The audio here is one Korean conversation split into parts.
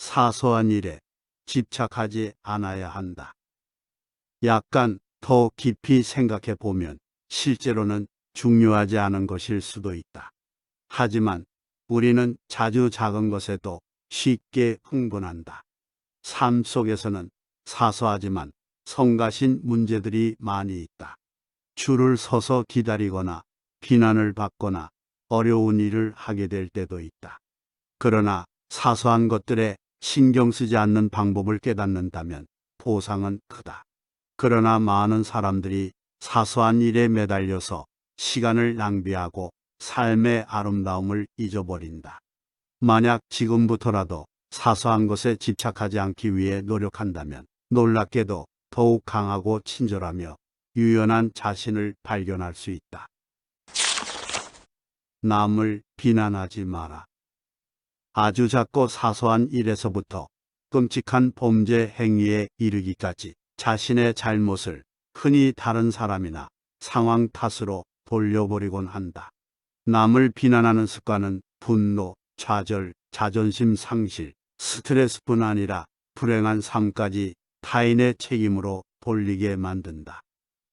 사소한 일에 집착하지 않아야 한다. 약간 더 깊이 생각해 보면 실제로는 중요하지 않은 것일 수도 있다. 하지만 우리는 자주 작은 것에도 쉽게 흥분한다. 삶 속에서는 사소하지만 성가신 문제들이 많이 있다. 줄을 서서 기다리거나 비난을 받거나 어려운 일을 하게 될 때도 있다. 그러나 사소한 것들에 신경 쓰지 않는 방법을 깨닫는다면 보상은 크다. 그러나 많은 사람들이 사소한 일에 매달려서 시간을 낭비하고 삶의 아름다움을 잊어버린다. 만약 지금부터라도 사소한 것에 집착하지 않기 위해 노력한다면 놀랍게도 더욱 강하고 친절하며 유연한 자신을 발견할 수 있다. 남을 비난하지 마라. 아주 작고 사소한 일에서부터 끔찍한 범죄 행위에 이르기까지 자신의 잘못을 흔히 다른 사람이나 상황 탓으로 돌려버리곤 한다. 남을 비난하는 습관은 분노, 좌절, 자존심 상실, 스트레스뿐 아니라 불행한 삶까지 타인의 책임으로 돌리게 만든다.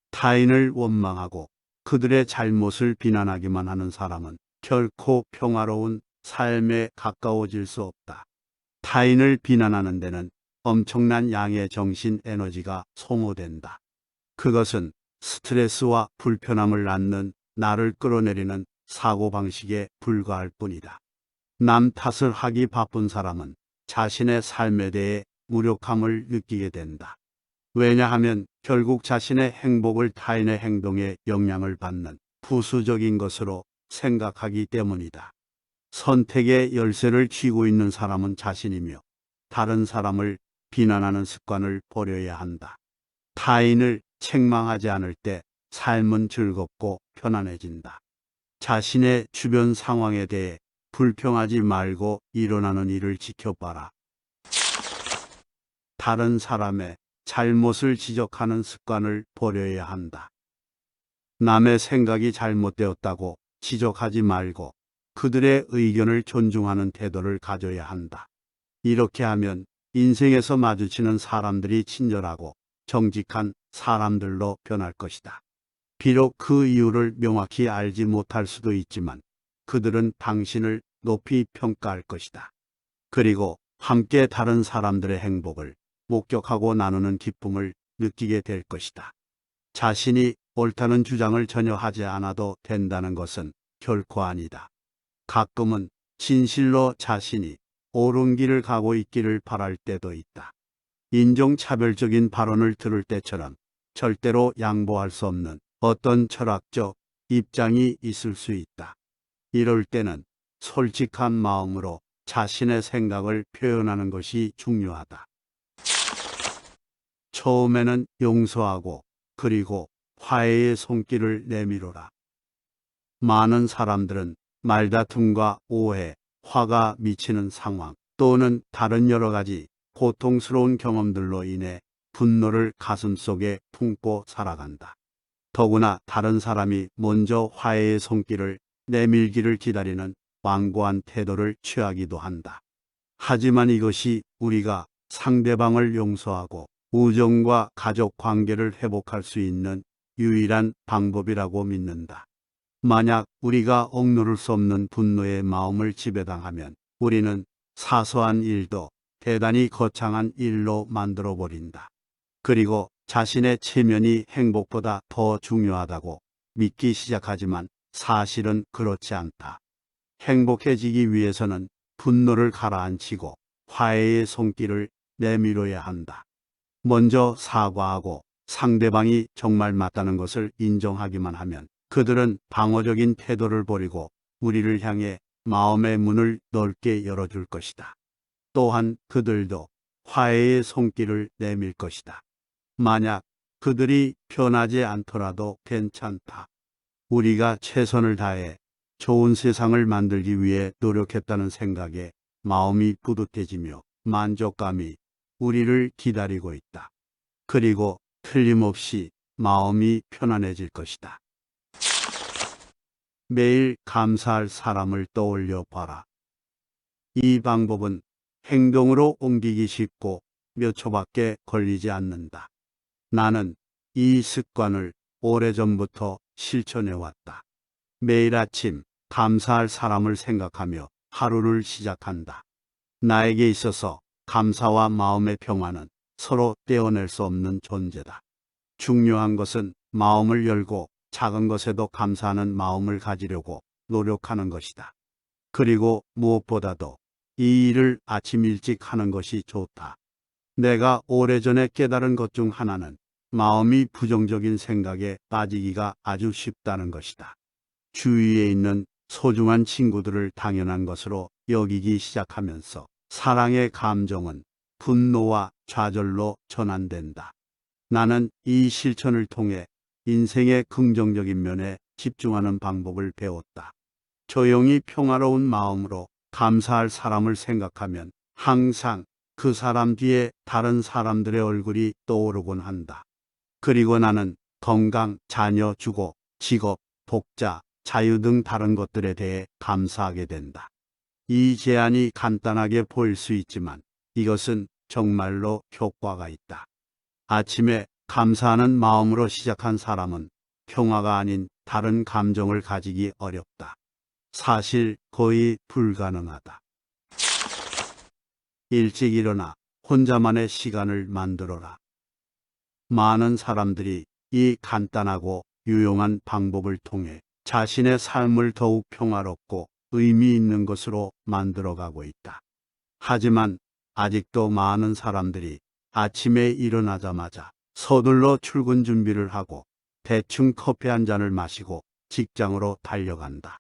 타인을 원망하고 그들의 잘못을 비난하기만 하는 사람은 결코 평화로운 삶에 가까워질 수 없다. 타인을 비난하는 데는 엄청난 양의 정신 에너지가 소모된다. 그것은 스트레스와 불편함을 낳는 나를 끌어내리는 사고방식에 불과할 뿐이다. 남 탓을 하기 바쁜 사람은 자신의 삶에 대해 무력함을 느끼게 된다. 왜냐하면 결국 자신의 행복을 타인의 행동에 영향을 받는 부수적인 것으로 생각하기 때문이다. 선택의 열쇠를 쥐고 있는 사람은 자신이며 다른 사람을 비난하는 습관을 버려야 한다. 타인을 책망하지 않을 때 삶은 즐겁고 편안해진다. 자신의 주변 상황에 대해 불평하지 말고 일어나는 일을 지켜봐라. 다른 사람의 잘못을 지적하는 습관을 버려야 한다. 남의 생각이 잘못되었다고 지적하지 말고 그들의 의견을 존중하는 태도를 가져야 한다. 이렇게 하면 인생에서 마주치는 사람들이 친절하고 정직한 사람들로 변할 것이다. 비록 그 이유를 명확히 알지 못할 수도 있지만 그들은 당신을 높이 평가할 것이다. 그리고 함께 다른 사람들의 행복을 목격하고 나누는 기쁨을 느끼게 될 것이다. 자신이 옳다는 주장을 전혀 하지 않아도 된다는 것은 결코 아니다. 가끔은 진실로 자신이 옳은 길을 가고 있기를 바랄 때도 있다. 인종차별적인 발언을 들을 때처럼 절대로 양보할 수 없는 어떤 철학적 입장이 있을 수 있다. 이럴 때는 솔직한 마음으로 자신의 생각을 표현하는 것이 중요하다. 처음에는 용서하고 그리고 화해의 손길을 내밀어라. 많은 사람들은 말다툼과 오해, 화가 미치는 상황 또는 다른 여러 가지 고통스러운 경험들로 인해 분노를 가슴속에 품고 살아간다. 더구나 다른 사람이 먼저 화해의 손길을 내밀기를 기다리는 완고한 태도를 취하기도 한다. 하지만 이것이 우리가 상대방을 용서하고 우정과 가족 관계를 회복할 수 있는 유일한 방법이라고 믿는다. 만약 우리가 억누를 수 없는 분노의 마음을 지배당하면 우리는 사소한 일도 대단히 거창한 일로 만들어버린다. 그리고 자신의 체면이 행복보다 더 중요하다고 믿기 시작하지만 사실은 그렇지 않다. 행복해지기 위해서는 분노를 가라앉히고 화해의 손길을 내밀어야 한다. 먼저 사과하고 상대방이 정말 맞다는 것을 인정하기만 하면 그들은 방어적인 태도를 버리고 우리를 향해 마음의 문을 넓게 열어줄 것이다. 또한 그들도 화해의 손길을 내밀 것이다. 만약 그들이 변하지 않더라도 괜찮다. 우리가 최선을 다해 좋은 세상을 만들기 위해 노력했다는 생각에 마음이 뿌듯해지며 만족감이 우리를 기다리고 있다. 그리고 틀림없이 마음이 편안해질 것이다. 매일 감사할 사람을 떠올려 봐라. 이 방법은 행동으로 옮기기 쉽고 몇 초밖에 걸리지 않는다. 나는 이 습관을 오래전부터 실천해 왔다. 매일 아침 감사할 사람을 생각하며 하루를 시작한다. 나에게 있어서 감사와 마음의 평화는 서로 떼어낼 수 없는 존재다. 중요한 것은 마음을 열고 작은 것에도 감사하는 마음을 가지려고 노력하는 것이다. 그리고 무엇보다도 이 일을 아침 일찍 하는 것이 좋다. 내가 오래전에 깨달은 것 중 하나는 마음이 부정적인 생각에 빠지기가 아주 쉽다는 것이다. 주위에 있는 소중한 친구들을 당연한 것으로 여기기 시작하면서 사랑의 감정은 분노와 좌절로 전환된다. 나는 이 실천을 통해 인생의 긍정적인 면에 집중하는 방법을 배웠다. 조용히 평화로운 마음으로 감사할 사람을 생각하면 항상 그 사람 뒤에 다른 사람들의 얼굴이 떠오르곤 한다. 그리고 나는 건강, 자녀, 주거, 직업, 독자, 자유 등 다른 것들에 대해 감사하게 된다. 이 제안이 간단하게 보일 수 있지만 이것은 정말로 효과가 있다. 아침에 감사하는 마음으로 시작한 사람은 평화가 아닌 다른 감정을 가지기 어렵다. 사실 거의 불가능하다. 일찍 일어나 혼자만의 시간을 만들어라. 많은 사람들이 이 간단하고 유용한 방법을 통해 자신의 삶을 더욱 평화롭고 의미 있는 것으로 만들어가고 있다. 하지만 아직도 많은 사람들이 아침에 일어나자마자 서둘러 출근 준비를 하고 대충 커피 한 잔을 마시고 직장으로 달려간다.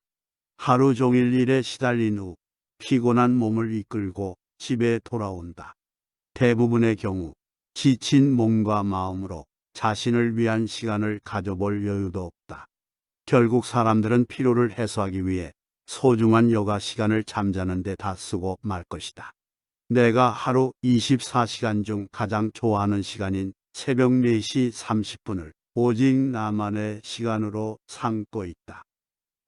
하루 종일 일에 시달린 후 피곤한 몸을 이끌고 집에 돌아온다. 대부분의 경우 지친 몸과 마음으로 자신을 위한 시간을 가져볼 여유도 없다. 결국 사람들은 피로를 해소하기 위해 소중한 여가 시간을 잠자는 데 다 쓰고 말 것이다. 내가 하루 24시간 중 가장 좋아하는 시간인 새벽 4시 30분을 오직 나만의 시간으로 삼고 있다.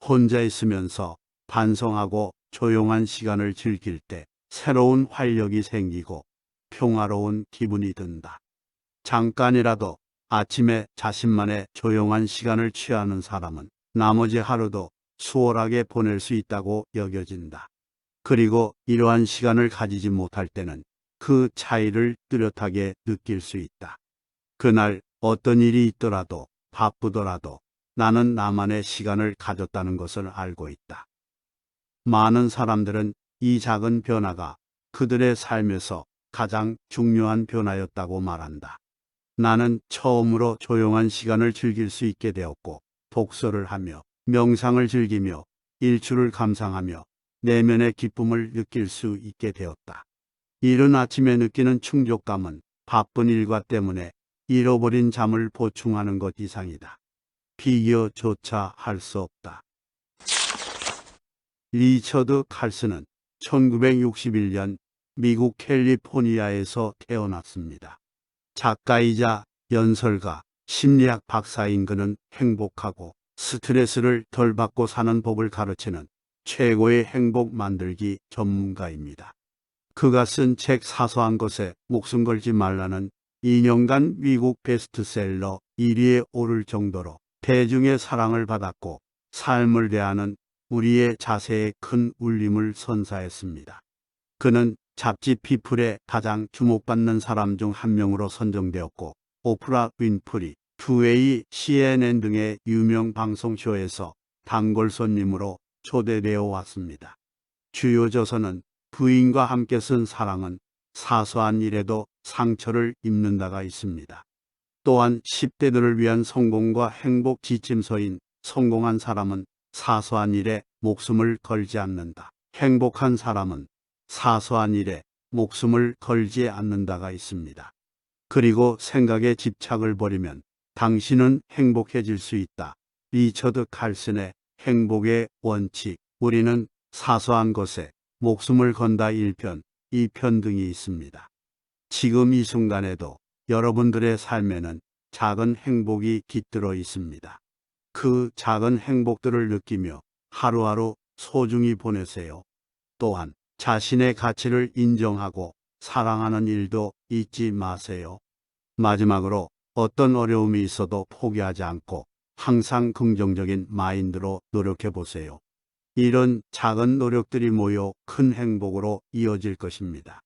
혼자 있으면서 반성하고 조용한 시간을 즐길 때 새로운 활력이 생기고 평화로운 기분이 든다. 잠깐이라도 아침에 자신만의 조용한 시간을 취하는 사람은 나머지 하루도 수월하게 보낼 수 있다고 여겨진다. 그리고 이러한 시간을 가지지 못할 때는 그 차이를 뚜렷하게 느낄 수 있다. 그날 어떤 일이 있더라도 바쁘더라도 나는 나만의 시간을 가졌다는 것을 알고 있다. 많은 사람들은 이 작은 변화가 그들의 삶에서 가장 중요한 변화였다고 말한다. 나는 처음으로 조용한 시간을 즐길 수 있게 되었고, 독서를 하며, 명상을 즐기며, 일출을 감상하며, 내면의 기쁨을 느낄 수 있게 되었다. 이른 아침에 느끼는 충족감은 바쁜 일과 때문에 잃어버린 잠을 보충하는 것 이상이다. 비교조차 할 수 없다. 리처드 칼슨은 1961년 미국 캘리포니아에서 태어났습니다. 작가이자 연설가, 심리학 박사인 그는 행복하고 스트레스를 덜 받고 사는 법을 가르치는 최고의 행복 만들기 전문가입니다. 그가 쓴 책 사소한 것에 목숨 걸지 말라는 2년간 미국 베스트셀러 1위에 오를 정도로 대중의 사랑을 받았고 삶을 대하는 우리의 자세에 큰 울림을 선사했습니다. 그는 잡지 피플의 가장 주목받는 사람 중 한 명으로 선정되었고 오프라 윈프리, 투웨이, CNN 등의 유명 방송쇼에서 단골 손님으로 초대되어 왔습니다. 주요 저서는 부인과 함께 쓴 사랑은 사소한 일에도 상처를 입는다가 있습니다. 또한 10대들을 위한 성공과 행복 지침서인 성공한 사람은 사소한 일에 목숨을 걸지 않는다. 행복한 사람은 사소한 일에 목숨을 걸지 않는다가 있습니다. 그리고 생각에 집착을 버리면 당신은 행복해질 수 있다. 리처드 칼슨의 행복의 원칙. 우리는 사소한 것에 목숨을 건다 1편, 2편 등이 있습니다. 지금 이 순간에도 여러분들의 삶에는 작은 행복이 깃들어 있습니다. 그 작은 행복들을 느끼며 하루하루 소중히 보내세요. 또한 자신의 가치를 인정하고 사랑하는 일도 잊지 마세요. 마지막으로 어떤 어려움이 있어도 포기하지 않고 항상 긍정적인 마인드로 노력해 보세요. 이런 작은 노력들이 모여 큰 행복으로 이어질 것입니다.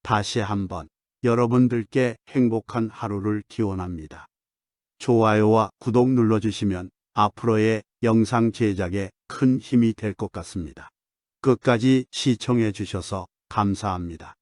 다시 한번 여러분들께 행복한 하루를 기원합니다. 좋아요와 구독 눌러주시면 앞으로의 영상 제작에 큰 힘이 될 것 같습니다. 끝까지 시청해 주셔서 감사합니다.